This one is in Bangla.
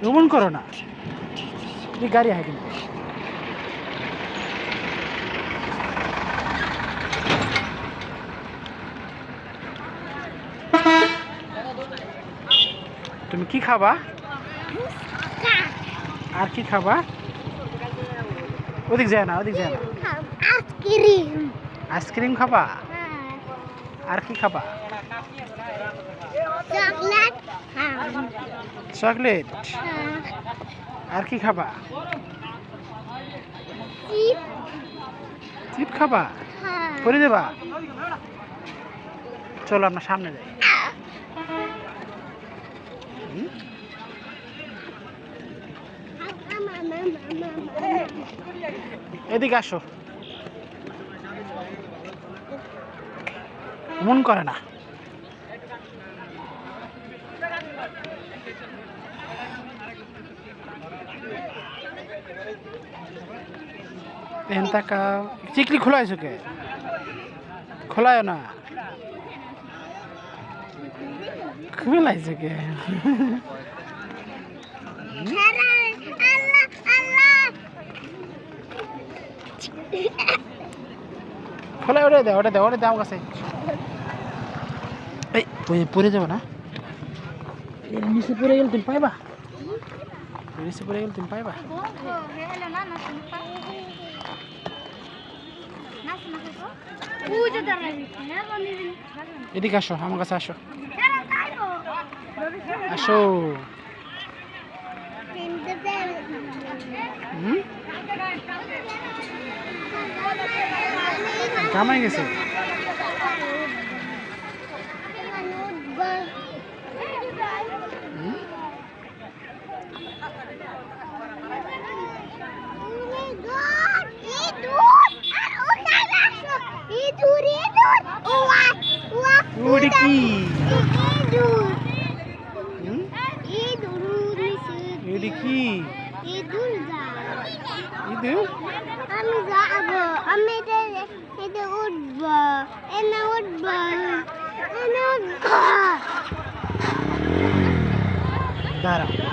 এমন করো না, এই গাড়ি হয় কিন্তু। তুমি কি খাবা? আর কি খাবা? ওদিক যায় না, ওদিক যায় না। আইসক্রিম। আইসক্রিম খাবা? আর কি খাবা? চকলেট। চকলেট। আর কি খাবা? চিপ। চিপ খাবা? করে দেবা? চলো আমরা সামনে যাই। এদিকে আসো। মন করে না। চিকলি খোলাইছো কে? খোলায় না, খোলাইছো কে? খোলায়, ওটা দেও, ওটা দেও, ওটা দাম কাছে। এই পড়ে যাবো না, এর নিচে পড়ে গেলে তুমি পাইবা, নিচে পড়ে গেলে তুমি পাইবা। এদিকে আসো, আমার কাছে আসো, আসো। কামাই গেছে। ওটা কি? এটা কি? ইঁদুর। আমি যাবো, আমি এটা উঠবো, এনে উঠবো, এনে উঠবো। দাঁড়াও।